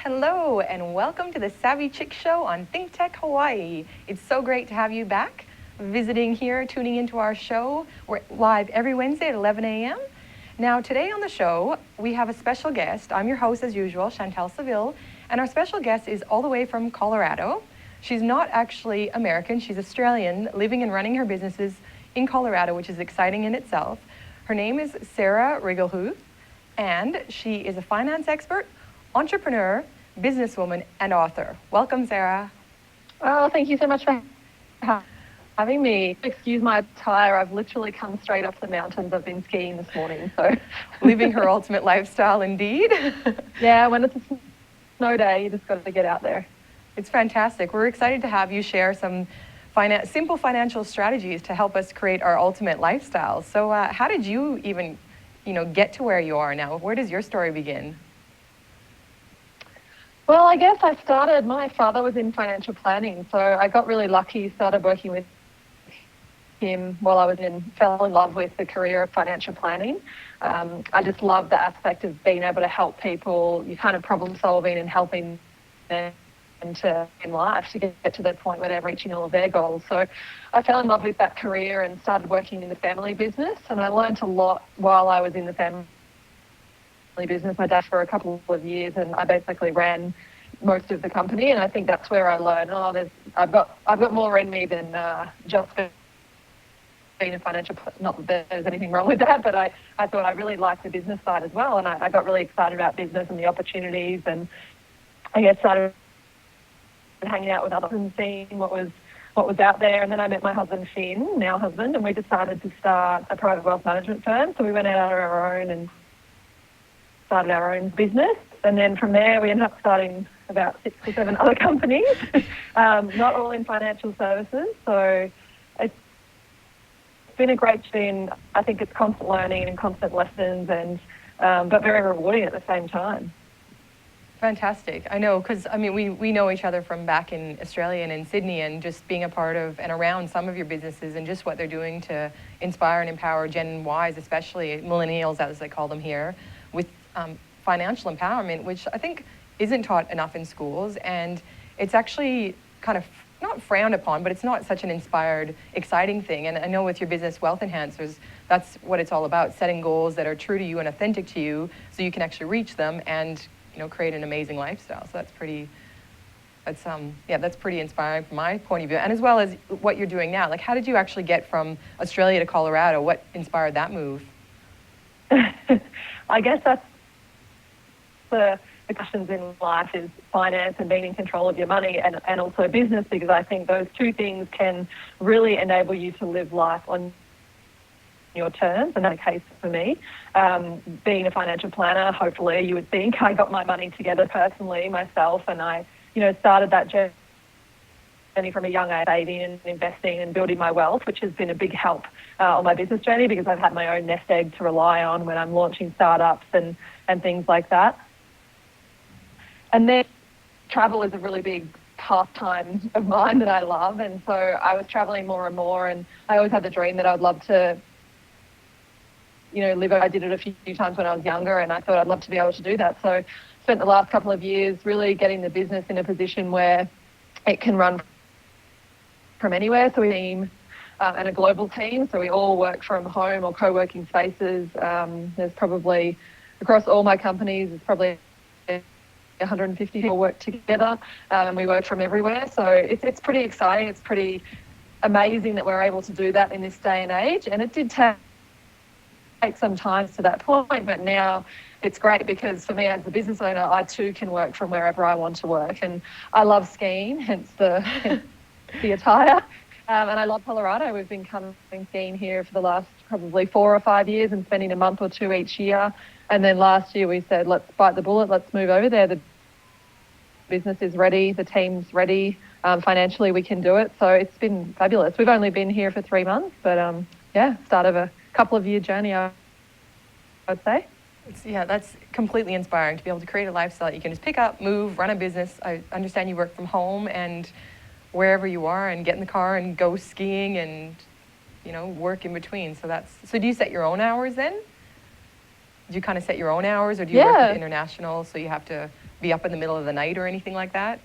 Hello and welcome to the SAVI CHIX Show on Think Tech Hawaii. It's so great to have you back visiting here, tuning into our show. We're live every Wednesday at 11 a.m. Now today on the show, we have a special guest. I'm your host as usual, Chantal Seville, and our special guest is all the way from Colorado. She's not actually American, she's Australian, living and running her businesses in Colorado, which is exciting in itself. Her name is Sarah Riegelhuth, and she is a finance expert, entrepreneur, businesswoman, and author. Welcome, Sarah. Oh, thank you so much for having me. Excuse my attire. I've literally come straight off the mountains. I've been skiing this morning, so. Living her ultimate lifestyle, indeed. Yeah, when it's a snow day, you just got to get out there. It's fantastic. We're excited to have you share some simple financial strategies to help us create our ultimate lifestyle. So how did you even, get to where you are now? Where does your story begin? Well, I guess my father was in financial planning, so I got really lucky, started working with him while I fell in love with the career of financial planning. I just love the aspect of being able to help people, you kind of problem solving and helping them in life to get to the point where they're reaching all of their goals. So I fell in love with that career and started working in the family business, and I learned a lot while I was in the family business. My dad for a couple of years, and I basically ran most of the company, and I think that's where I learned, I've got more in me than just being a financial, not that there's anything wrong with that, but I thought I really liked the business side as well, and I got really excited about business and the opportunities, and I guess started hanging out with others and seeing what was out there. And then I met my husband Finn, now husband, and we decided to start a private wealth management firm. So we went out on our own and started our own business, and then from there we ended up starting about 6 or 7 other companies, not all in financial services. So it's been a great spin. I think it's constant learning and constant lessons, and but very rewarding at the same time. Fantastic. I know, because we know each other from back in Australia and in Sydney, and just being a part of and around some of your businesses and just what they're doing to inspire and empower Gen Ys, especially millennials as they call them here, with financial empowerment, which I think isn't taught enough in schools, and it's actually kind of not frowned upon, but it's not such an inspired, exciting thing. And I know with your business Wealth Enhancers, that's what it's all about, setting goals that are true to you and authentic to you so you can actually reach them and create an amazing lifestyle. So that's pretty inspiring from my point of view, and as well as what you're doing now. Like, how did you actually get from Australia to Colorado? What inspired that move? I guess that's the questions in life is finance and being in control of your money, and also business, because I think those two things can really enable you to live life on your terms. And that's the case for me. Being a financial planner, hopefully you would think I got my money together personally myself, and I started that journey from a young age, saving and investing and building my wealth, which has been a big help on my business journey, because I've had my own nest egg to rely on when I'm launching startups and things like that. And then travel is a really big pastime of mine that I love, and so I was traveling more and more, and I always had the dream that I'd love to live. I did it a few times when I was younger, and I thought I'd love to be able to do that. So spent the last couple of years really getting the business in a position where it can run from anywhere. So we team and a global team, so we all work from home or co-working spaces. There's probably, across all my companies, there's probably 150 people work together, and we work from everywhere. So it's pretty exciting. It's pretty amazing that we're able to do that in this day and age. And it did take some time to that point, but now it's great, because for me as a business owner, I too can work from wherever I want to work. And I love skiing, hence the attire. And I love Colorado. We've been coming skiing here for the last probably 4 or 5 years and spending a month or 2 each year. And then last year we said, let's bite the bullet, let's move over there. The business is ready, the team's ready, financially we can do it. So it's been fabulous. We've only been here for 3 months, but start of a couple of year journey, I'd say. That's completely inspiring to be able to create a lifestyle that you can just pick up, move, run a business. I understand you work from home and wherever you are, and get in the car and go skiing and work in between. So do you set your own hours then? Do you kind of set your own hours, or do you work with international, so you have to be up in the middle of the night or anything like that?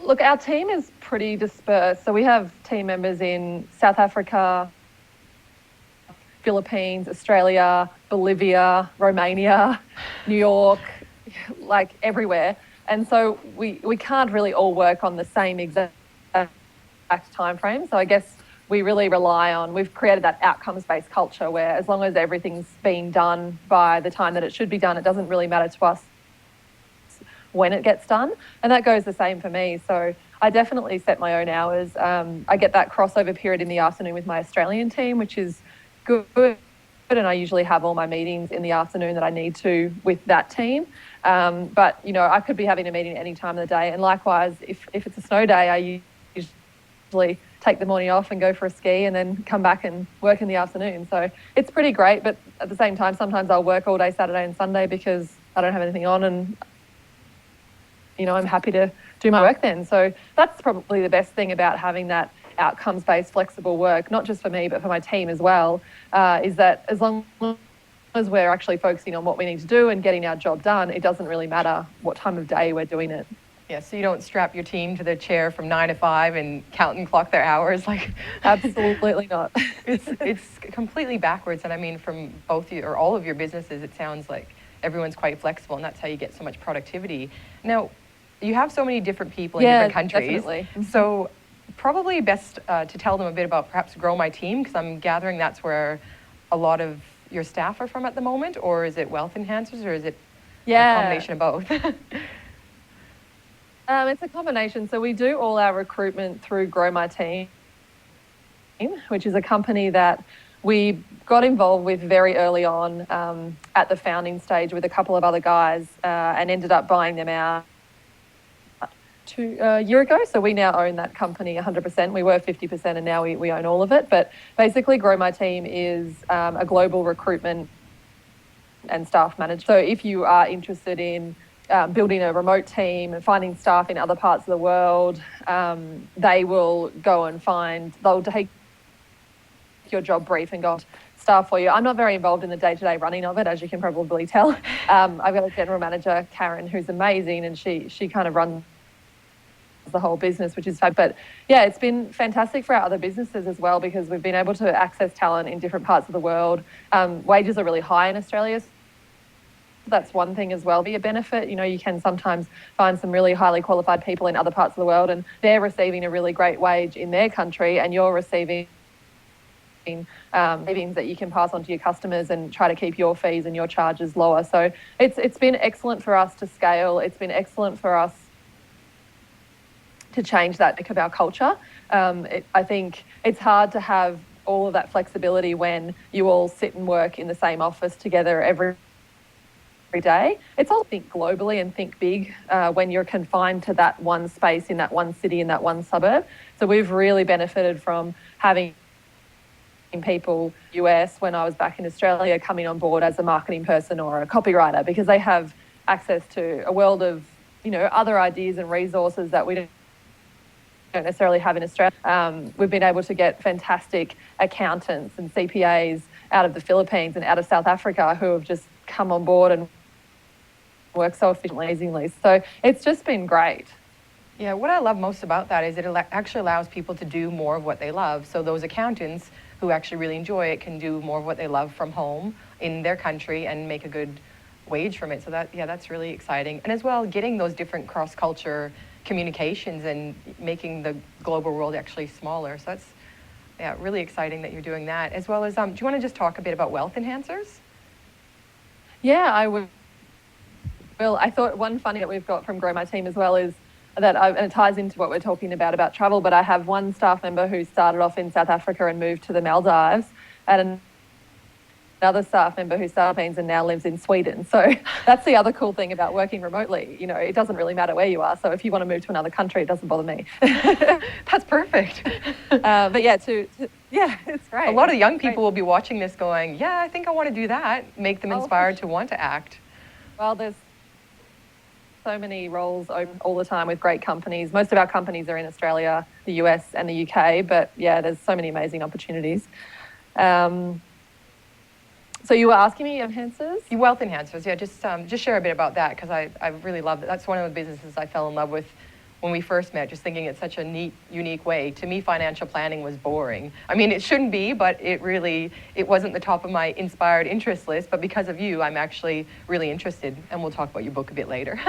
Look, our team is pretty dispersed. So we have team members in South Africa, Philippines, Australia, Bolivia, Romania, New York, like everywhere. And so we can't really all work on the same exact time frame. So I guess we really rely on, we've created that outcomes-based culture where as long as everything's been done by the time that it should be done, it doesn't really matter to us when it gets done. And that goes the same for me. So I definitely set my own hours. I get that crossover period in the afternoon with my Australian team, which is good. And I usually have all my meetings in the afternoon that I need to with that team. But, you know, I could be having a meeting at any time of the day. And likewise, if it's a snow day, I usually take the morning off and go for a ski and then come back and work in the afternoon. So it's pretty great. But at the same time, sometimes I'll work all day Saturday and Sunday because I don't have anything on, and, you know, I'm happy to do my work then. So that's probably the best thing about having that outcomes-based flexible work, not just for me, but for my team as well, is that as long as we're actually focusing on what we need to do and getting our job done, it doesn't really matter what time of day we're doing it. Yeah, so you don't strap your team to the chair from 9 to 5 and count and clock their hours like. Absolutely not. It's completely backwards, and I mean, from both you or all of your businesses, it sounds like everyone's quite flexible, and that's how you get so much productivity. Now, you have so many different people in different countries. Definitely. So probably best to tell them a bit about perhaps Grow My Team, because I'm gathering that's where a lot of your staff are from at the moment, or is it Wealth Enhancers, or is it a combination of both? It's a combination. So we do all our recruitment through Grow My Team, which is a company that we got involved with very early on at the founding stage with a couple of other guys and ended up buying them out a year ago. So we now own that company 100%. We were 50% and now we own all of it. But basically Grow My Team is a global recruitment and staff manager. So if you are interested in building a remote team and finding staff in other parts of the world, they will go and they'll take your job brief and go staff for you. I'm not very involved in the day-to-day running of it, as you can probably tell. I've got a general manager, Karen, who's amazing, and she kind of runs the whole business, which is fab. But yeah, it's been fantastic for our other businesses as well, because we've been able to access talent in different parts of the world. Wages are really high in Australia. That's one thing as well, be a benefit. You know, you can sometimes find some really highly qualified people in other parts of the world and they're receiving a really great wage in their country, and you're receiving savings that you can pass on to your customers and try to keep your fees and your charges lower. So it's been excellent for us to scale. It's been excellent for us to change that of our culture. I think it's hard to have all of that flexibility when you all sit and work in the same office together every day. It's all think globally and think big when you're confined to that one space in that one city, in that one suburb. So we've really benefited from having people US, when I was back in Australia, coming on board as a marketing person or a copywriter, because they have access to a world of, you know, other ideas and resources that we don't necessarily have in Australia. We've been able to get fantastic accountants and CPAs out of the Philippines and out of South Africa who have just come on board and work so efficiently, amazingly. So it's just been great. Yeah, what I love most about that is it actually allows people to do more of what they love. So those accountants who actually really enjoy it can do more of what they love from home in their country and make a good wage from it. So that's really exciting. And as well, getting those different cross-culture communications and making the global world actually smaller. So that's really exciting that you're doing that. As well as, do you want to just talk a bit about Wealth Enhancers? Yeah, I would. Well, I thought one funny that we've got from Grow My Team as well is that, and it ties into what we're talking about travel, but I have one staff member who started off in South Africa and moved to the Maldives, and another staff member who started in the Philippines and now lives in Sweden. So that's the other cool thing about working remotely. You know, it doesn't really matter where you are. So if you want to move to another country, it doesn't bother me. That's perfect. But yeah, yeah, it's great. A lot of young people will be watching this going, yeah, I think I want to do that. Make them inspired to want to act. Well, there's so many roles open all the time with great companies. Most of our companies are in Australia, the US and the UK, but yeah, there's so many amazing opportunities. So you were asking me enhancers? Wealth enhancers, yeah. Just share a bit about that, because I really love it. That's one of the businesses I fell in love with when we first met, just thinking it's such a neat, unique way. To me, financial planning was boring. I mean, it shouldn't be, but it wasn't the top of my inspired interest list. But because of you, I'm actually really interested, and we'll talk about your book a bit later.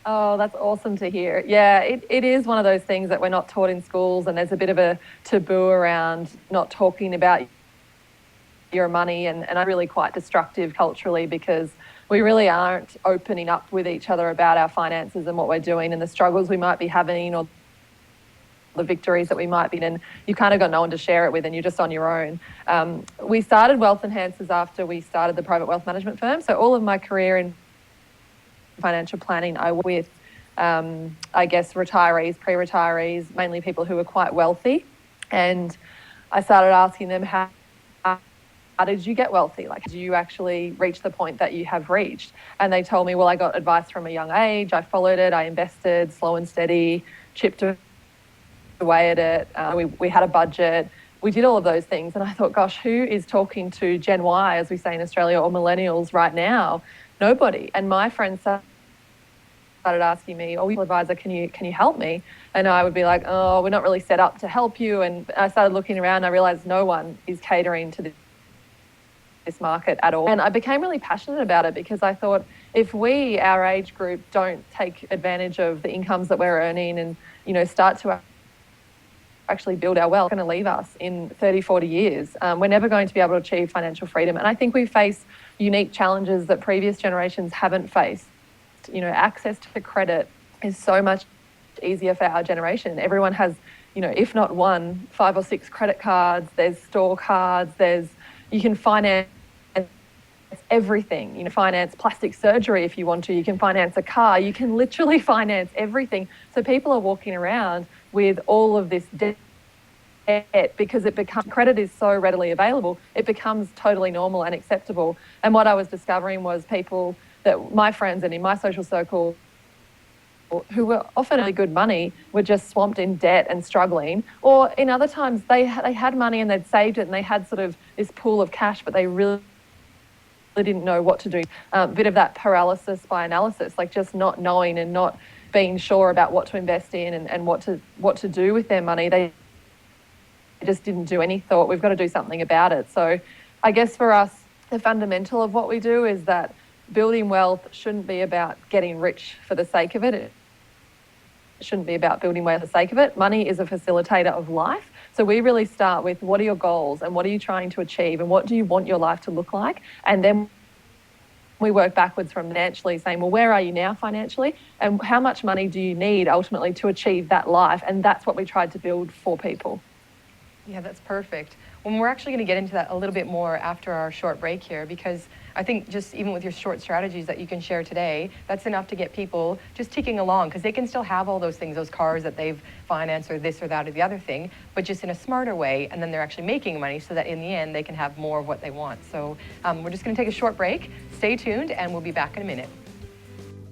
Oh, that's awesome to hear. Yeah, it is one of those things that we're not taught in schools, and there's a bit of a taboo around not talking about your money, and I'm really quite destructive culturally, because we really aren't opening up with each other about our finances and what we're doing and the struggles we might be having or the victories that we might be in, and you kind of got no one to share it with, and you're just on your own. We started Wealth Enhancers after we started the private wealth management firm, so all of my career in financial planning, I work with, I guess, retirees, pre-retirees, mainly people who are quite wealthy. And I started asking them, how did you get wealthy? Like, did you actually reach the point that you have reached? And they told me, well, I got advice from a young age. I followed it. I invested slow and steady, chipped away at it. We had a budget. We did all of those things. And I thought, gosh, who is talking to Gen Y, as we say in Australia, or millennials right now? Nobody. And my friends started asking me, oh, advisor, can you help me? And I would be like, oh, we're not really set up to help you. And I started looking around, and I realized no one is catering to this market at all. And I became really passionate about it, because I thought, if we, our age group, don't take advantage of the incomes that we're earning and, start to actually build our wealth, going to leave us in 30, 40 years. We're never going to be able to achieve financial freedom. And I think we face unique challenges that previous generations haven't faced. Access to credit is so much easier for our generation. Everyone has, if not one, 5 or 6 credit cards, there's store cards, you can finance everything. Finance plastic surgery if you want to. You can finance a car. You can literally finance everything. So people are walking around with all of this debt, because credit is so readily available. It becomes totally normal and acceptable. And what I was discovering was people that my friends and in my social circle, who were often really good money, were just swamped in debt and struggling. Or in other times, they had money and they'd saved it, and they had sort of this pool of cash, but they really didn't know what to do. A bit of that paralysis by analysis, like just not knowing and not being sure about what to invest in and what to do with their money. They just didn't do any thought. We've got to do something about it. So I guess for us, the fundamental of what we do is that building wealth shouldn't be about getting rich for the sake of it. It shouldn't be about building wealth for the sake of it. Money is a facilitator of life. So we really start with, what are your goals and what are you trying to achieve and what do you want your life to look like? And then we work backwards from financially, saying, well, where are you now financially? And how much money do you need ultimately to achieve that life? And that's what we tried to build for people. Yeah, that's perfect. Well, we're actually going to get into that a little bit more after our short break here, because I think just even with your short strategies that you can share today, that's enough to get people just ticking along, because they can still have all those things, those cars that they've financed or this or that or the other thing, but just in a smarter way, and then they're actually making money so that in the end they can have more of what they want. So we're just going to take a short break. Stay tuned, and we'll be back in a minute.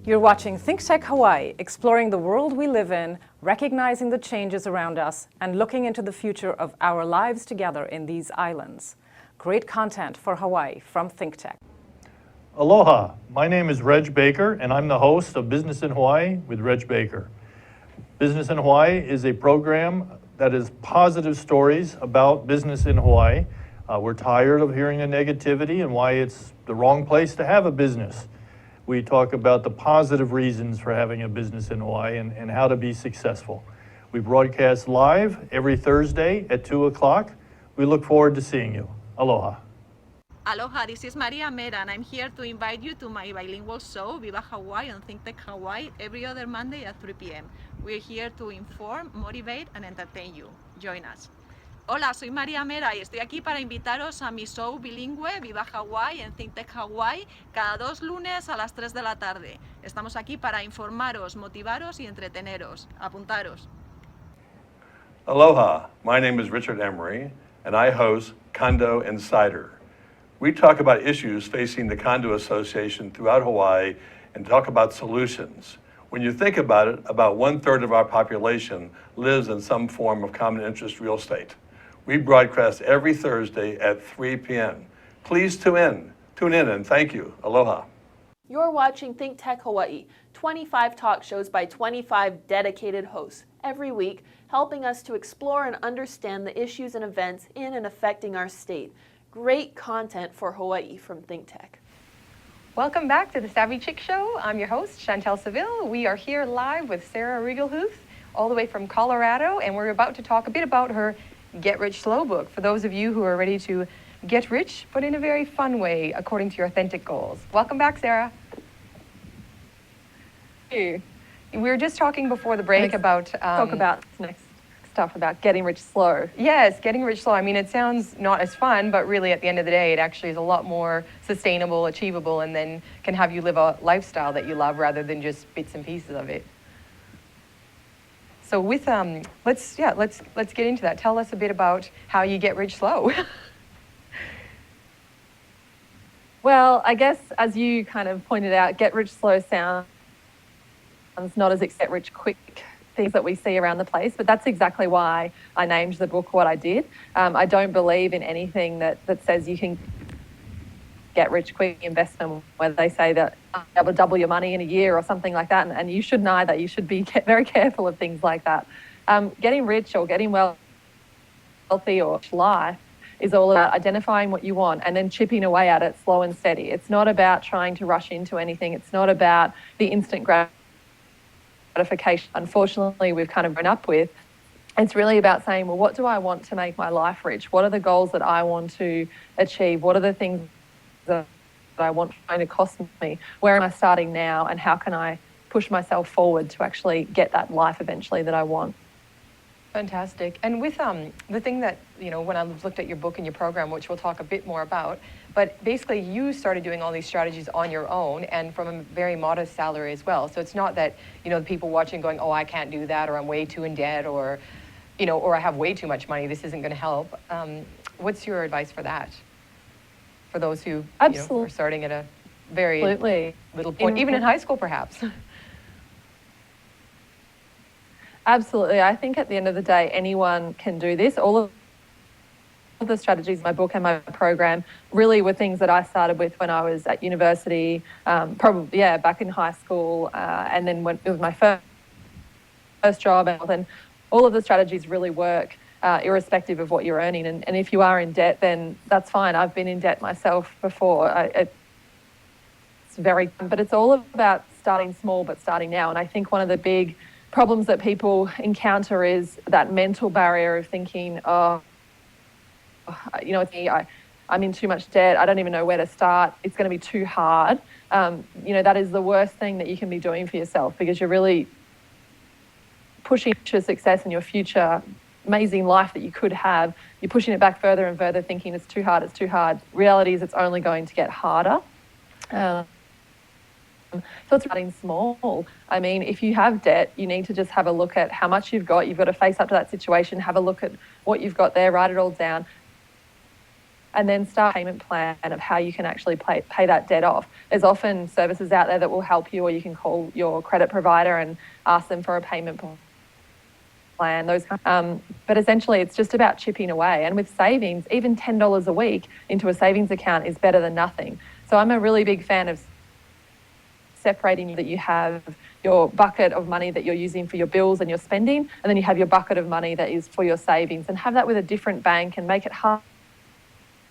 You're watching Think Tech Hawaii, exploring the world we live in, recognizing the changes around us, and looking into the future of our lives together in these islands. Great content for Hawaii from Think Tech. Aloha, my name is Reg Baker, and I'm the host of Business in Hawaii with Reg Baker. Business in Hawaii is a program that is positive stories about business in Hawaii. We're tired of hearing the negativity and why it's the wrong place to have a business. We talk about the positive reasons for having a business in Hawaii and how to be successful. We broadcast live every Thursday at 2 o'clock. We look forward to seeing you. Aloha. Aloha, this is Maria Mera, and I'm here to invite you to my bilingual show, Viva Hawaii on Think Tech Hawaii, every other Monday at 3 p.m. We're here to inform, motivate, and entertain you. Join us. Hola, soy María Mera y estoy aquí para invitaros a mi show bilingüe Viva Hawaii en Think Tech Hawaii cada 2 lunes a las 3 de la tarde. Estamos aquí para informaros, motivaros y entreteneros. Apuntaros. Aloha, my name is Richard Emery and I host Condo Insider. We talk about issues facing the condo association throughout Hawaii and talk about solutions. When you think about it, about 1/3 of our population lives in some form of common interest real estate. We broadcast every Thursday at 3 p.m. Please tune in, and thank you. Aloha. You're watching Think Tech Hawaii, 25 talk shows by 25 dedicated hosts every week, helping us to explore and understand the issues and events in and affecting our state. Great content for Hawaii from Think Tech. Welcome back to the SAVI CHIX Show. I'm your host, Chantel Seville. We are here live with Sarah Riegelhuth, all the way from Colorado, and we're about to talk a bit about her Get Rich Slow book for those of you who are ready to get rich, but in a very fun way, according to your authentic goals. Welcome back, Sarah. Thank you. We were just talking before the break about... Talk about next stuff about getting rich slow. Yes, getting rich slow. I mean, it sounds not as fun, but really at the end of the day, it actually is a lot more sustainable, achievable, and then can have you live a lifestyle that you love rather than just bits and pieces of it. So with, let's get into that. Tell us a bit about how you get rich slow. Well, I guess as you kind of pointed out, get rich slow sounds not as get rich quick things that we see around the place, but that's exactly why I named the book what I did. I don't believe in anything that says you can get rich quick investment, where they say that you'll be able to double your money in a year or something like that, and you shouldn't either. You should be very careful of things like that. Getting rich or getting wealthy or life is all about identifying what you want and then chipping away at it slow and steady. It's not about trying to rush into anything. It's not about the instant gratification, unfortunately, we've kind of grown up with. It's really about saying, well, what do I want to make my life rich? What are the goals that I want to achieve? What are the things that I want going to cost me? Where am I starting now? And how can I push myself forward to actually get that life eventually that I want? Fantastic. And with the thing that, you know, when I looked at your book and your program, which we'll talk a bit more about, but basically you started doing all these strategies on your own and from a very modest salary as well. So it's not that, you know, the people watching going, oh, I can't do that, or I'm way too in debt, or, you know, or I have way too much money, this isn't going to help. What's your advice for that? For those who, you know, are starting at a very little point, even in high school perhaps. Absolutely. I think at the end of the day, anyone can do this. All of the strategies in my book and my program really were things that I started with when I was at university, probably, back in high school, and then when it was my first job. And all of the strategies really work irrespective of what you're earning. And if you are in debt, then that's fine. I've been in debt myself before. But it's all about starting small but starting now. And I think one of the big problems that people encounter is that mental barrier of thinking, oh, you know, I'm in too much debt. I don't even know where to start. It's going to be too hard. You know, that is the worst thing that you can be doing for yourself, because you're really pushing your success and your future amazing life that you could have. You're pushing it back further and further, thinking it's too hard, it's too hard. Reality is it's only going to get harder. So it's starting small. I mean, if you have debt, you need to just have a look at how much you've got. You've got to face up to that situation, have a look at what you've got there, write it all down, and then start a payment plan of how you can actually pay that debt off. There's often services out there that will help you, or you can call your credit provider and ask them for a payment plan. But essentially, it's just about chipping away. And with savings, even $10 a week into a savings account is better than nothing. So I'm a really big fan of separating that you have your bucket of money that you're using for your bills and your spending, and then you have your bucket of money that is for your savings, and have that with a different bank and make it harder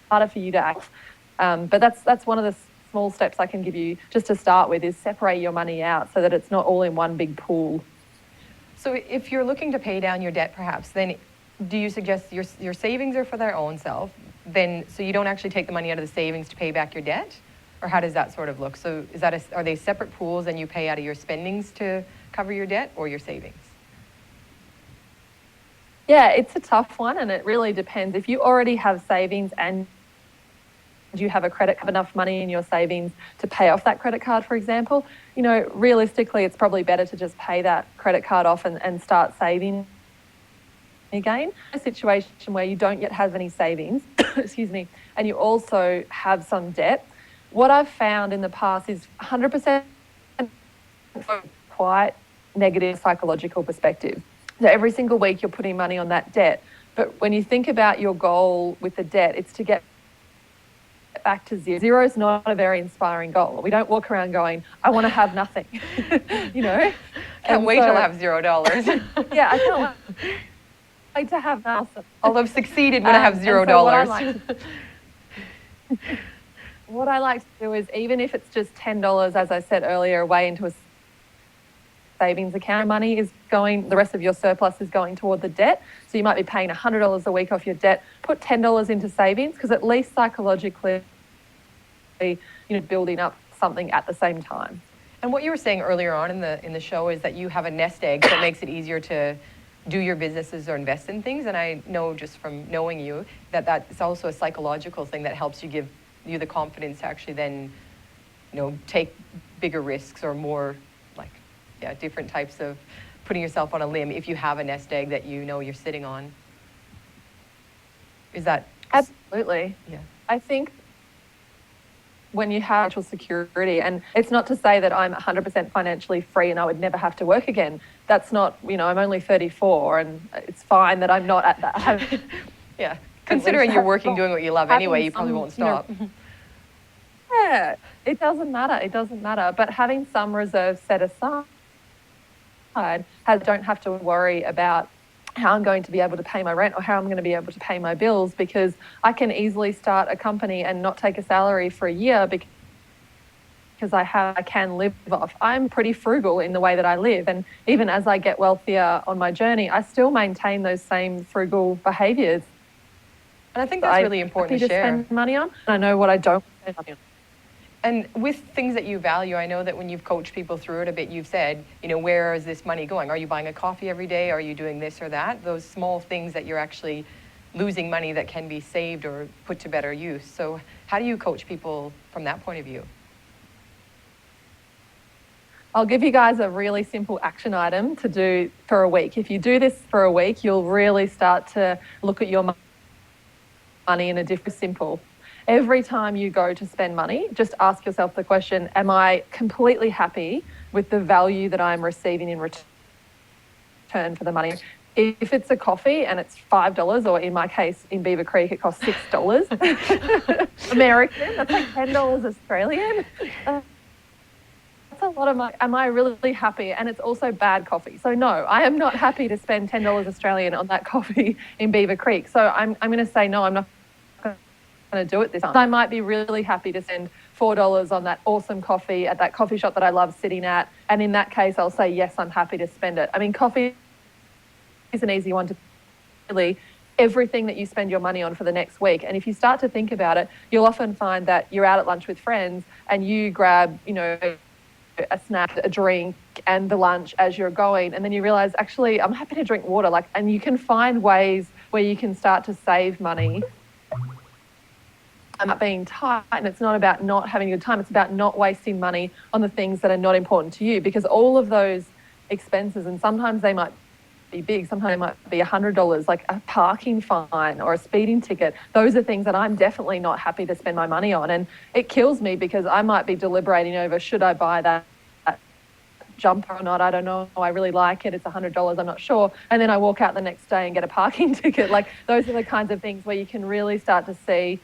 for you to act. But that's one of the small steps I can give you just to start with, is separate your money out so that it's not all in one big pool. So if you're looking to pay down your debt perhaps, then do you suggest your savings are for their own self, then so you don't actually take the money out of the savings to pay back your debt? Or how does that sort of look? So is that are they separate pools and you pay out of your spendings to cover your debt, or your savings? Yeah, it's a tough one, and it really depends. If you already have savings and you have enough money in your savings to pay off that credit card, for example, you know, realistically, it's probably better to just pay that credit card off and start saving again. A situation where you don't yet have any savings, excuse me, and you also have some debt. What I've found in the past is 100% quite negative psychological perspective. So every single week you're putting money on that debt, But when you think about your goal with the debt, it's to get back to zero. Zero is not a very inspiring goal. We don't walk around going, I want to have nothing, you know? Can't wait till I have $0. Yeah, I can't wait to have nothing. I'll have succeeded when I have $0. What I like to do is, even if it's just $10, as I said earlier, away into a savings account, money is going, the rest of your surplus is going toward the debt. So you might be paying $100 a week off your debt, put $10 into savings, because at least psychologically, building up something at the same time. And what you were saying earlier on in the show is that you have a nest egg that makes it easier to do your businesses or invest in things. And I know just from knowing you that that's also a psychological thing that helps you, give you the confidence to actually then, take bigger risks or more different types of putting yourself on a limb if you have a nest egg that you're sitting on. Is that? Absolutely. Yeah. I think when you have financial security, and it's not to say that I'm 100% financially free and I would never have to work again. That's not, I'm only 34 and it's fine that I'm not at that. Yeah. Considering you're working, doing what you love anyway, you probably won't stop. Yeah, it doesn't matter. It doesn't matter. But having some reserves set aside, don't have to worry about how I'm going to be able to pay my rent or how I'm going to be able to pay my bills, because I can easily start a company and not take a salary for a year because I can live off. I'm pretty frugal in the way that I live, and even as I get wealthier on my journey, I still maintain those same frugal behaviours. And I think that's really important to share. Spend money on. I know what I don't spend money on. And with things that you value, I know that when you've coached people through it a bit, you've said, where is this money going? Are you buying a coffee every day? Are you doing this or that? Those small things that you're actually losing money that can be saved or put to better use. So how do you coach people from that point of view? I'll give you guys a really simple action item to do for a week. If you do this for a week, you'll really start to look at your money in a different simple. Every time you go to spend money, just ask yourself the question, am I completely happy with the value that I'm receiving in return for the money? If it's a coffee and it's $5, or in my case, in Beaver Creek, it costs $6 American, that's like $10 Australian. That's a lot of money. Am I really happy? And it's also bad coffee. So no, I am not happy to spend $10 Australian on that coffee in Beaver Creek. So I'm going to say no, I'm not going to do it this time. I might be really happy to spend $4 on that awesome coffee at that coffee shop that I love sitting at. And in that case, I'll say, yes, I'm happy to spend it. I mean, coffee is an easy one to really everything that you spend your money on for the next week. And if you start to think about it, you'll often find that you're out at lunch with friends and you grab, a snack, a drink, and the lunch as you're going. And then you realize, actually, I'm happy to drink water. And you can find ways where you can start to save money. About being tight, and it's not about not having a good time, it's about not wasting money on the things that are not important to you, because all of those expenses, and sometimes they might be big, sometimes they might be $100, like a parking fine or a speeding ticket. Those are things that I'm definitely not happy to spend my money on, and it kills me because I might be deliberating over, should I buy that jumper or not? I don't know, I really like it, it's $100, I'm not sure, and then I walk out the next day and get a parking ticket. Those are the kinds of things where you can really start to see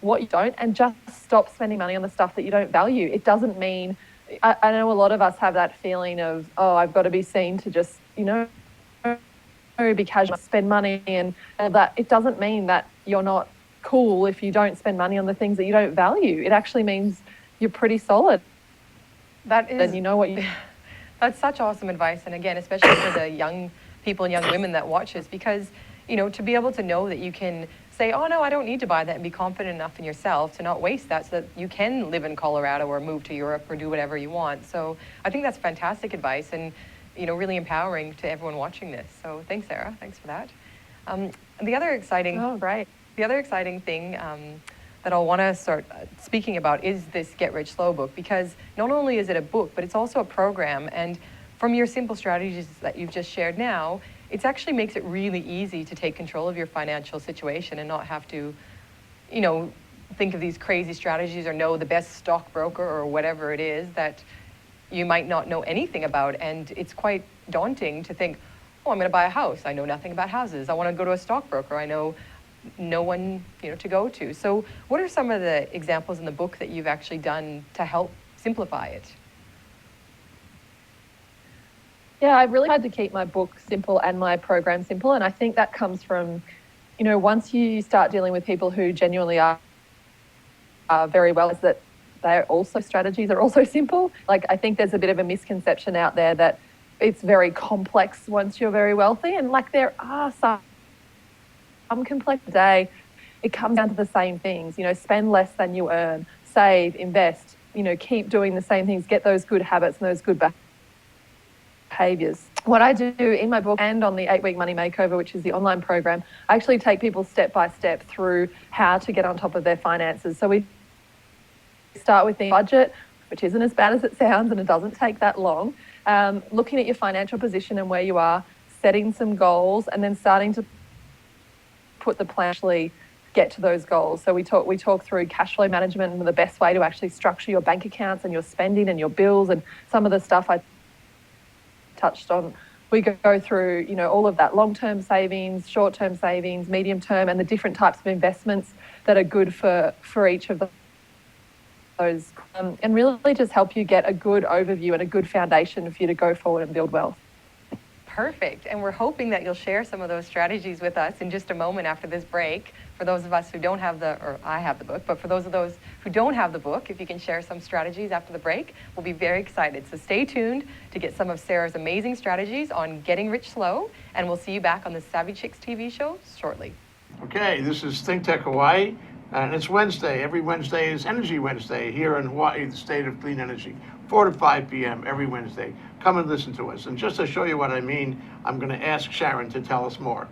what you don't, and just stop spending money on the stuff that you don't value. It doesn't mean, I know a lot of us have that feeling of, I've got to be seen to just, be casual, spend money and all that. It doesn't mean that you're not cool if you don't spend money on the things that you don't value. It actually means you're pretty solid. That is, and you know what you... That's such awesome advice. And again, especially for the young people and young women that watch this, because, to be able to know that you can say, oh no, I don't need to buy that, and be confident enough in yourself to not waste that, so that you can live in Colorado or move to Europe or do whatever you want. So I think that's fantastic advice, and really empowering to everyone watching this. So thanks, Sarah. Thanks for that. The other exciting thing that I'll want to start speaking about is this Get Rich Slow book, because not only is it a book, but it's also a program. And from your simple strategies that you've just shared now, it actually makes it really easy to take control of your financial situation and not have to, think of these crazy strategies or know the best stockbroker or whatever it is that you might not know anything about. And it's quite daunting to think, oh, I'm going to buy a house. I know nothing about houses. I want to go to a stockbroker. I know no one, to go to. So what are some of the examples in the book that you've actually done to help simplify it? Yeah, I really had to keep my book simple and my program simple. And I think that comes from, once you start dealing with people who genuinely are very well, is that strategies are also simple. Like, I think there's a bit of a misconception out there that it's very complex once you're very wealthy. And like, there are some complex day. It comes down to the same things, spend less than you earn, save, invest, keep doing the same things, get those good habits and those good behaviors. What I do in my book and on the 8-week money makeover, which is the online program, I actually take people step by step through how to get on top of their finances. So we start with the budget, which isn't as bad as it sounds, and it doesn't take that long. Looking at your financial position and where you are, setting some goals, and then starting to put the plan to actually get to those goals. So we talk through cash flow management and the best way to actually structure your bank accounts and your spending and your bills, and some of the stuff I touched on. We go through, all of that long-term savings, short-term savings, medium-term, and the different types of investments that are good for each of those, and really just help you get a good overview and a good foundation for you to go forward and build wealth. Perfect. And we're hoping that you'll share some of those strategies with us in just a moment after this break. For those of us who don't have I have the book, but for those who don't have the book, if you can share some strategies after the break, we'll be very excited. So stay tuned to get some of Sarah's amazing strategies on getting rich slow, and we'll see you back on the SAVI CHIX TV show shortly. Okay, this is Think Tech Hawaii, and it's Wednesday. Every Wednesday is Energy Wednesday here in Hawaii, the state of clean energy. 4 to 5 p.m. every Wednesday. Come and listen to us. And just to show you what I mean, I'm going to ask Sharon to tell us more.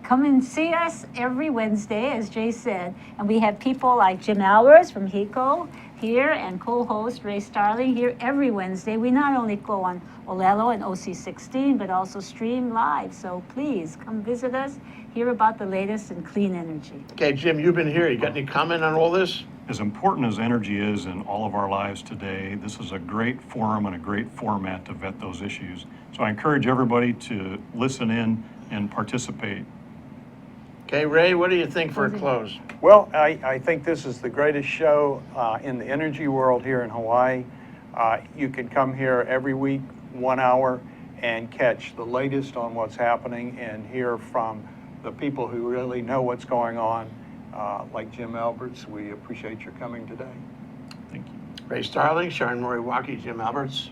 Come and see us every Wednesday, as Jay said. And we have people like Jim Albers from HECO here and co-host Ray Starling here every Wednesday. We not only go on Olelo and OC16, but also stream live. So please come visit us, hear about the latest in clean energy. Okay, Jim, you've been here. You got any comment on all this? As important as energy is in all of our lives today, this is a great forum and a great format to vet those issues. So I encourage everybody to listen in and participate. Okay, Ray, what do you think for a close? Well, I think this is the greatest show in the energy world here in Hawaii. You can come here every week, 1 hour, and catch the latest on what's happening and hear from the people who really know what's going on. Like Jim Alberts, we appreciate your coming today. Thank you. Ray Starling, Sharon Moriwaki, Jim Alberts,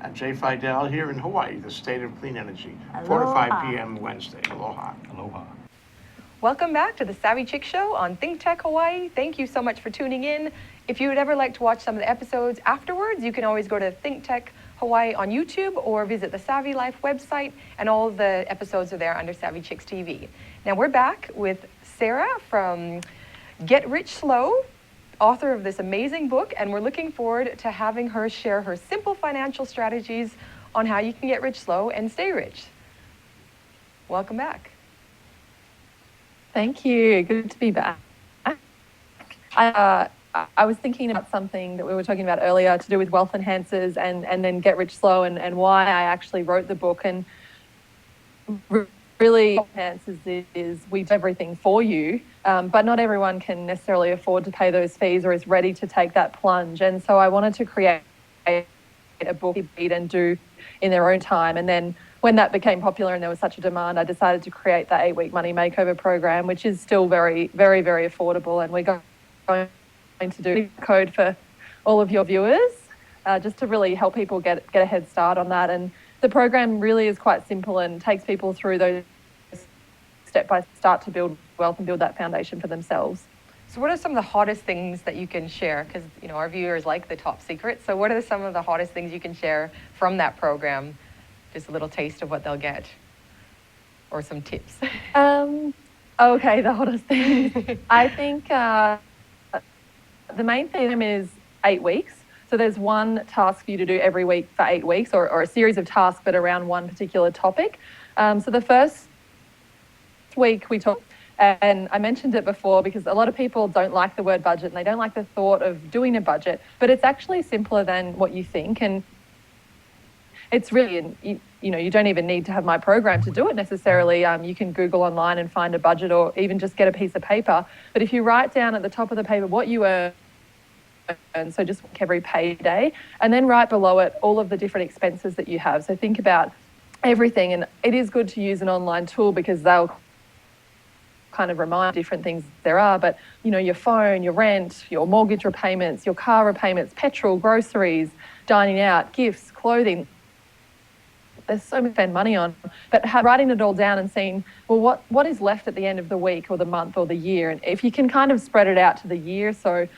and Jay Fidel here in Hawaii, the state of clean energy. Aloha. 4 to 5 p.m. Wednesday. Aloha. Aloha. Welcome back to the SAVI CHIX Show on Think Tech Hawaii. Thank you so much for tuning in. If you would ever like to watch some of the episodes afterwards, you can always go to Think Tech Hawaii on YouTube or visit the SAVI Life website, and all of the episodes are there under SAVI CHIX TV. Now we're back with Sarah from Get Rich Slow, author of this amazing book, and we're looking forward to having her share her simple financial strategies on how you can get rich slow and stay rich. Welcome back. Thank you. Good to be back. I was thinking about something that we were talking about earlier to do with wealth enhancers and then Get Rich Slow and why I actually wrote the book. And really, enhancers is we do everything for you, but not everyone can necessarily afford to pay those fees or is ready to take that plunge. And so I wanted to create a book to read and do in their own time. And then when that became popular and there was such a demand, I decided to create the 8-week money makeover program, which is still very, very, very affordable. And we're going to do a code for all of your viewers, just to really help people get a head start on that. And the program really is quite simple and takes people through those step by step to build wealth and build that foundation for themselves. So what are some of the hottest things that you can share? Because our viewers like the top secret. So what are some of the hottest things you can share from that program? Just a little taste of what they'll get, or some tips. Okay, the hottest thing. I think the main theme is 8 weeks. So there's one task for you to do every week for 8 weeks, or a series of tasks, but around one particular topic. So the first week we talk, and I mentioned it before because a lot of people don't like the word budget and they don't like the thought of doing a budget, but it's actually simpler than what you think. And it's really, you don't even need to have my program to do it necessarily. You can Google online and find a budget, or even just get a piece of paper. But if you write down at the top of the paper what you earn, so just every payday, and then right below it all of the different expenses that you have. So think about everything, and it is good to use an online tool because they'll kind of remind different things there are, but your phone, your rent, your mortgage repayments, your car repayments, petrol, groceries, dining out, gifts, clothing. There's so much to spend money on, but writing it all down and seeing, well, what is left at the end of the week or the month or the year, and if you can kind of spread it out to the year, so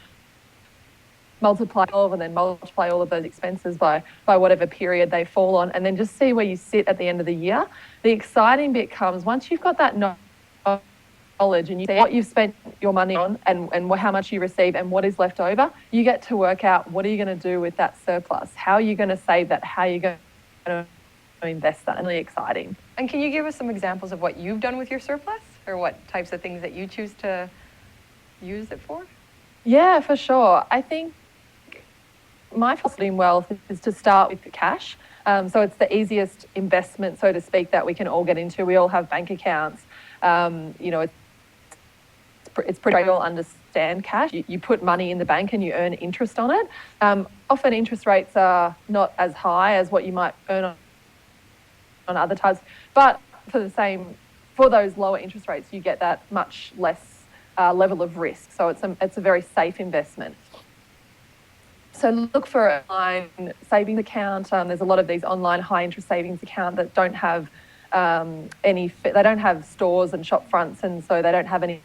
multiply 12 and then multiply all of those expenses by whatever period they fall on, and then just see where you sit at the end of the year. The exciting bit comes once you've got that knowledge and you see what you've spent your money on and how much you receive and what is left over, you get to work out what are you going to do with that surplus, how are you going to save that, how are you going to invest that. Really exciting. And can you give us some examples of what you've done with your surplus, or what types of things that you choose to use it for? Yeah, for sure. I think my philosophy in wealth is to start with the cash. So it's the easiest investment, so to speak, that we can all get into. We all have bank accounts. It's pretty, we all understand cash. You put money in the bank and you earn interest on it. Often interest rates are not as high as what you might earn on other types, but for those lower interest rates, you get that much less level of risk. So it's a very safe investment. So look for an online savings account. There's a lot of these online high interest savings accounts that don't have they don't have stores and shop fronts, and so they don't have any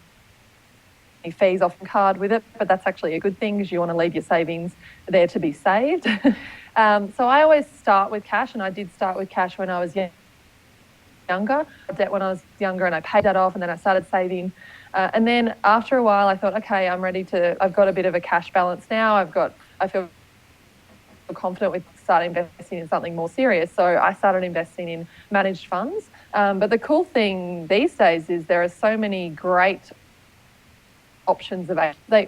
fees off the card with it, but that's actually a good thing because you want to leave your savings there to be saved. So I always start with cash, and I did start with cash when I was younger. I had debt when I was younger and I paid that off, and then I started saving. And then after a while I thought, okay, I've got a bit of a cash balance now. I feel confident with starting investing in something more serious. So I started investing in managed funds. But the cool thing these days is there are so many great options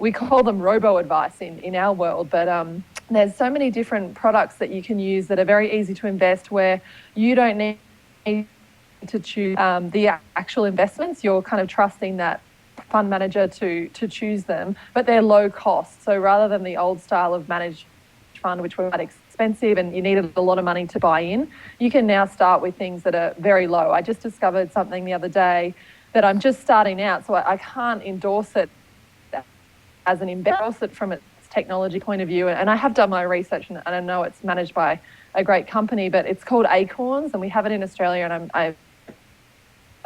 we call them robo-advice in our world, but there's so many different products that you can use that are very easy to invest, where you don't need to choose the actual investments. You're kind of trusting that fund manager to choose them, but they're low cost. So rather than the old style of managed fund, which were quite expensive and you needed a lot of money to buy in, you can now start with things that are very low. I just discovered something the other day that I'm just starting out, so I can't endorse it as an investment from its technology point of view. And I have done my research, and I know it's managed by a great company, but it's called Acorns, and we have it in Australia, and I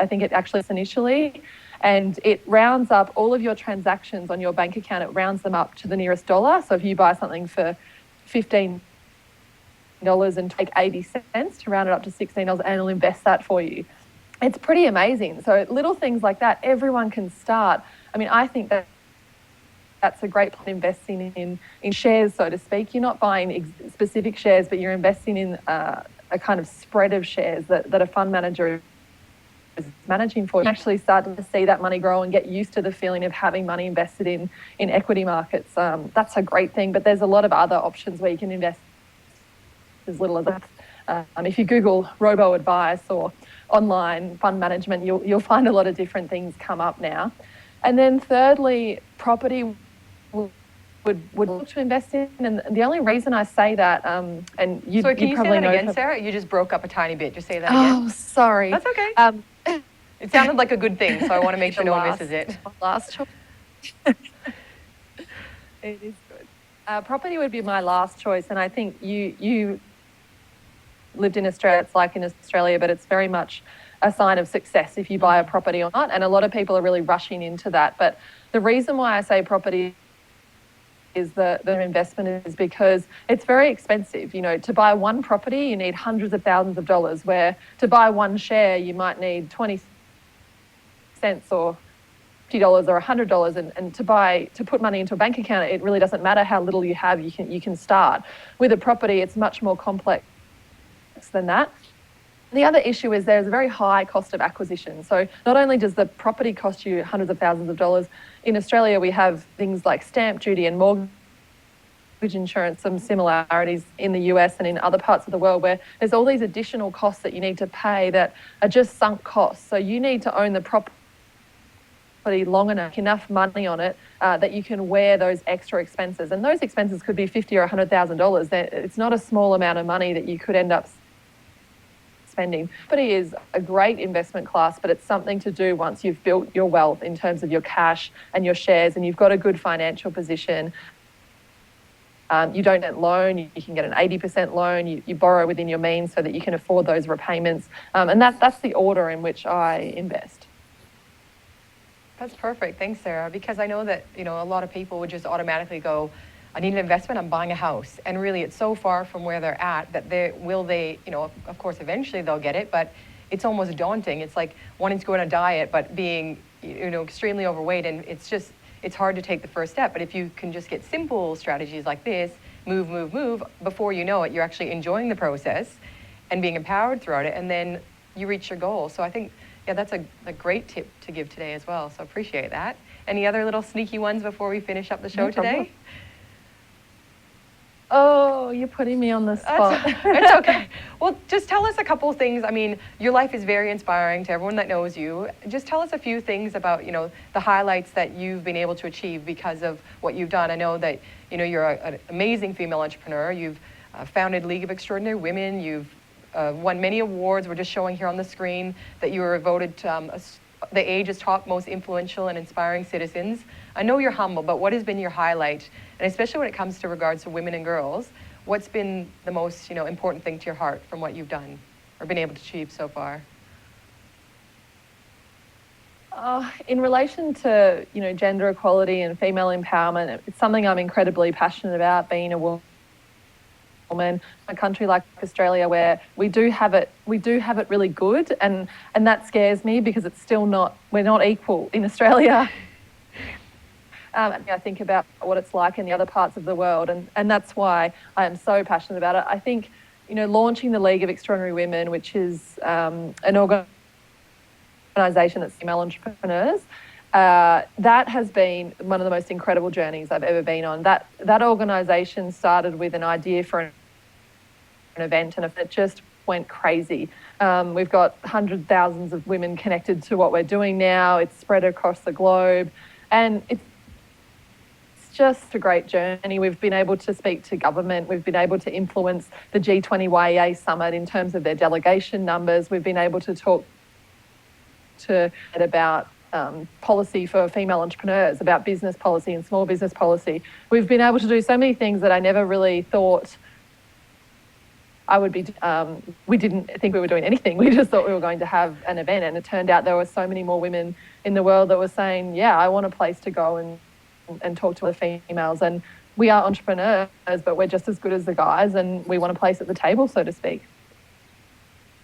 think it actually is initially, and it rounds up all of your transactions on your bank account. It rounds them up to the nearest dollar. So if you buy something for $15 and take 80 cents to round it up to $16, and it'll invest that for you. It's pretty amazing. So little things like that, everyone can start. I mean, I think that's a great plan, investing in shares, so to speak. You're not buying specific shares, but you're investing in a kind of spread of shares that a fund manager is managing for. You actually start to see that money grow and get used to the feeling of having money invested in equity markets. That's a great thing, but there's a lot of other options where you can invest as little as that. If you Google robo-advice or online fund management, you'll find a lot of different things come up now. And then thirdly, property would look to invest in. And the only reason I say that, and you So can you say probably that know again, Sarah? You just broke up a tiny bit. Just say that again. Oh, sorry. That's okay. It sounded like a good thing, so I want to make sure no one misses it. Last choice. It is good. Property would be my last choice, and I think you lived in Australia. It's like in Australia, but it's very much a sign of success if you buy a property or not, and a lot of people are really rushing into that. But the reason why I say property is the investment is because it's very expensive. You know, to buy one property, you need hundreds of thousands of dollars, where to buy one share, you might need 20 cents or $50 or $100, and to put money into a bank account, it really doesn't matter how little you have. You can start. With a property, it's much more complex than that. The other issue is there's a very high cost of acquisition. So not only does the property cost you hundreds of thousands of dollars, in Australia we have things like stamp duty and mortgage insurance, some similarities in the US and in other parts of the world where there's all these additional costs that you need to pay that are just sunk costs. So you need to own the property long enough money on it that you can wear those extra expenses. And those expenses could be $50,000 or $100,000. It's not a small amount of money that you could end up spending. Property is a great investment class, but it's something to do once you've built your wealth in terms of your cash and your shares and you've got a good financial position. You don't get a loan, you can get an 80% loan, you borrow within your means so that you can afford those repayments. And that's the order in which I invest. That's perfect. Thanks, Sarah. Because I know that, a lot of people would just automatically go, I need an investment, I'm buying a house. And really it's so far from where they're at that of course, eventually they'll get it, but it's almost daunting. It's like wanting to go on a diet, but being, extremely overweight. And it's hard to take the first step. But if you can just get simple strategies like this, move, before you know it, you're actually enjoying the process and being empowered throughout it. And then you reach your goal. So I think, that's a great tip to give today as well. So appreciate that. Any other little sneaky ones before we finish up the show today? Oh, you're putting me on the spot. It's okay. Well, just tell us a couple of things. I mean, your life is very inspiring to everyone that knows you. Just tell us a few things about, the highlights that you've been able to achieve because of what you've done. I know that, you're an amazing female entrepreneur. You've founded League of Extraordinary Women. You've won many awards. We're just showing here on the screen that you were voted the age's top most influential and inspiring citizens. I know you're humble, but what has been your highlight? And especially when it comes to regards to women and girls, what's been the most, important thing to your heart from what you've done or been able to achieve so far? In relation to, gender equality and female empowerment, it's something I'm incredibly passionate about, being a woman. A country like Australia where we do have it really good, and that scares me because it's still we're not equal in Australia. I think about what it's like in the other parts of the world, and that's why I am so passionate about it. I think, launching the League of Extraordinary Women, which is an organisation that's female entrepreneurs, that has been one of the most incredible journeys I've ever been on. That organisation started with an idea for an event, and it just went crazy. We've got hundreds of thousands of women connected to what we're doing now. It's spread across the globe, and it's just a great journey. We've been able to speak to government. We've been able to influence the G20 YEA summit in terms of their delegation numbers. We've been able to talk about policy for female entrepreneurs, about business policy and small business policy. We've been able to do so many things that I never really thought I would be. We didn't think we were doing anything. We just thought we were going to have an event, and it turned out there were so many more women in the world that were saying, I want a place to go and talk to the females. And we are entrepreneurs, but we're just as good as the guys, and we want a place at the table, so to speak.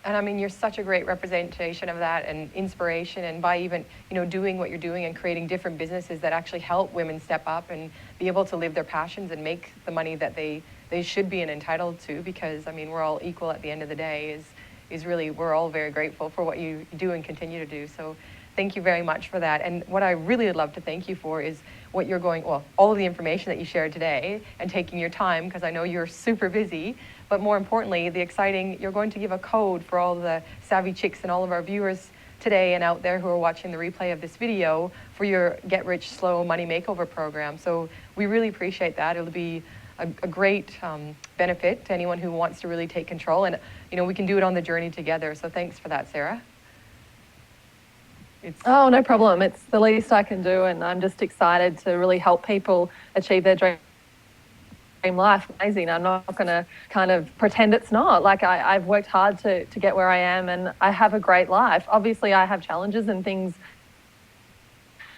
And I mean, you're such a great representation of that and inspiration, and by even, doing what you're doing and creating different businesses that actually help women step up and be able to live their passions and make the money that they should be and entitled to, because I mean, we're all equal at the end of the day, is really, we're all very grateful for what you do and continue to do. So thank you very much for that. And what I really would love to thank you for is what you're all of the information that you shared today and taking your time, because I know you're super busy, but more importantly, you're going to give a code for all the SAVI Chicks and all of our viewers today and out there who are watching the replay of this video for your Get Rich Slow Money Makeover program. So we really appreciate that. It'll be a great benefit to anyone who wants to really take control, and we can do it on the journey together. So thanks for that, Sarah. Oh, no problem. It's the least I can do, and I'm just excited to really help people achieve their dream life. Amazing. I'm not going to kind of pretend it's not. Like I've worked hard to get where I am, and I have a great life. Obviously, I have challenges and things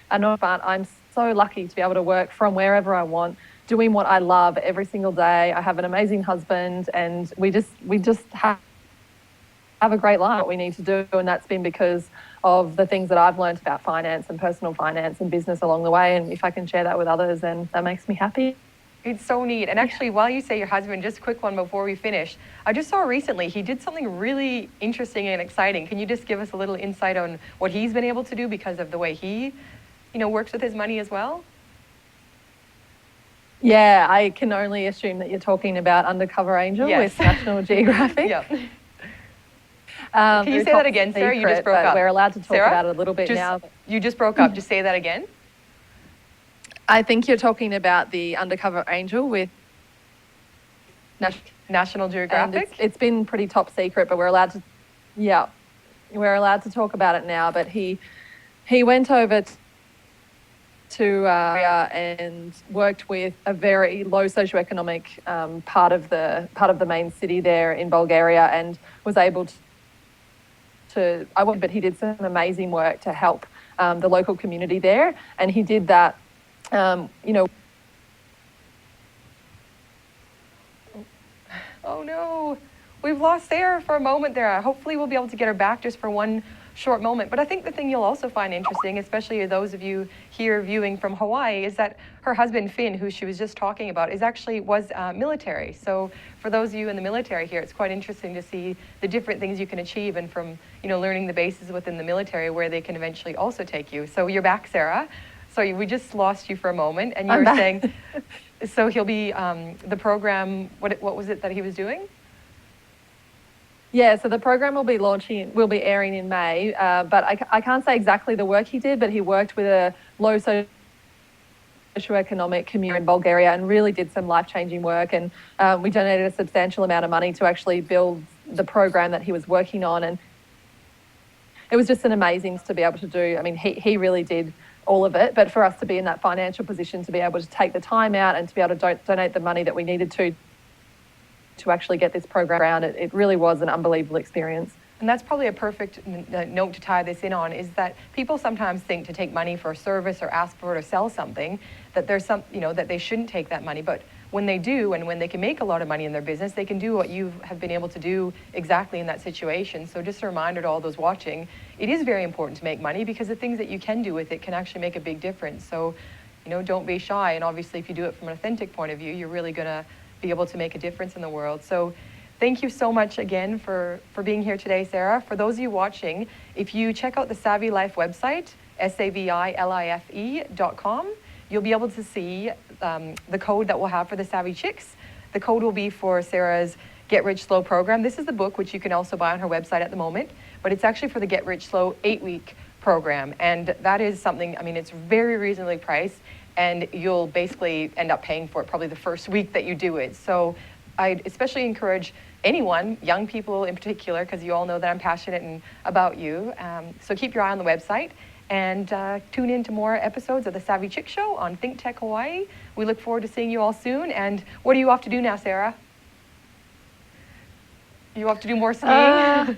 are not, but I'm so lucky to be able to work from wherever I want, doing what I love every single day. I have an amazing husband, and we just have a great life. What we need to do, and that's been because of the things that I've learned about finance and personal finance and business along the way. And if I can share that with others, then that makes me happy. It's so neat. And actually, while you say your husband, just a quick one before we finish, I just saw recently he did something really interesting and exciting. Can you just give us a little insight on what he's been able to do because of the way he, works with his money as well? Yeah, I can only assume that you're talking about Undercover Angel Yes. with National Geographic. Yeah. Can you say that again, Sarah? You just broke up. We're allowed to talk Sarah? about it a little bit now. You just broke up. Just say that again. I think you're talking about the Undercover Angel with National Geographic? And it's been pretty top secret, but we're allowed to talk about it now. But he went over to and worked with a very low socioeconomic part of the main city there in Bulgaria, and was able but he did some amazing work to help the local community there, and he did that. Oh no, we've lost Sarah for a moment there. Hopefully we'll be able to get her back just for one short moment. But I think the thing you'll also find interesting, especially those of you here viewing from Hawaii, is that her husband Finn, who she was just talking about, was military. So for those of you in the military here, it's quite interesting to see the different things you can achieve, and from learning the bases within the military where they can eventually also take you. So you're back, Sarah. So we just lost you for a moment, and you were saying, so he'll be the program. What was it that he was doing? Yeah, so the program will be airing in May, but I can't say exactly the work he did, but he worked with a low socioeconomic community in Bulgaria and really did some life-changing work, and we donated a substantial amount of money to actually build the program that he was working on, and it was just an amazing to be able to do. I mean, he really did all of it, but for us to be in that financial position to be able to take the time out and to be able to donate the money that we needed to actually get this program around, it really was an unbelievable experience. And that's probably a perfect note to tie this in on, is that people sometimes think to take money for a service or ask for it or sell something, that there's that they shouldn't take that money. But when they do, and when they can make a lot of money in their business, they can do what you have been able to do exactly in that situation. So just a reminder to all those watching, it is very important to make money, because the things that you can do with it can actually make a big difference. So, don't be shy. And obviously, if you do it from an authentic point of view, you're really going to be able to make a difference in the world. So thank you so much again for being here today, Sarah. For those of you watching, if you check out the Savvy Life website, SAVILIFE.com, you'll be able to see the code that we'll have for the Savvy Chicks. The code will be for Sarah's Get Rich Slow program. This is the book, which you can also buy on her website at the moment, but it's actually for the Get Rich Slow 8-week program. And that is something, it's very reasonably priced, and you'll basically end up paying for it probably the first week that you do it. So I'd especially encourage anyone, young people in particular, because you all know that I'm passionate about you. So keep your eye on the website, and tune in to more episodes of the Savvy CHIX Show on Think Tech Hawaii. We look forward to seeing you all soon. And what are you off to do now, Sarah? You off to do more skiing?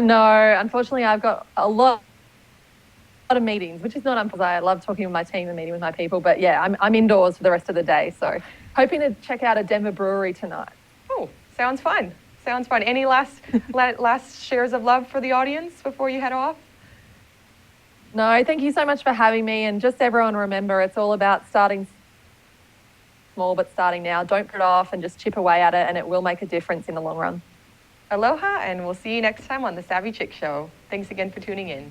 No, unfortunately, I've got a lot of meetings, which is not unpleasant. I love talking with my team and meeting with my people. But yeah, I'm indoors for the rest of the day. So hoping to check out a Denver brewery tonight. Oh, sounds fun. Sounds fun. Any last shares of love for the audience before you head off? No, thank you so much for having me. And just everyone remember, it's all about starting small, but starting now. Don't put it off and just chip away at it, and it will make a difference in the long run. Aloha, and we'll see you next time on the Savvy CHIX Show. Thanks again for tuning in.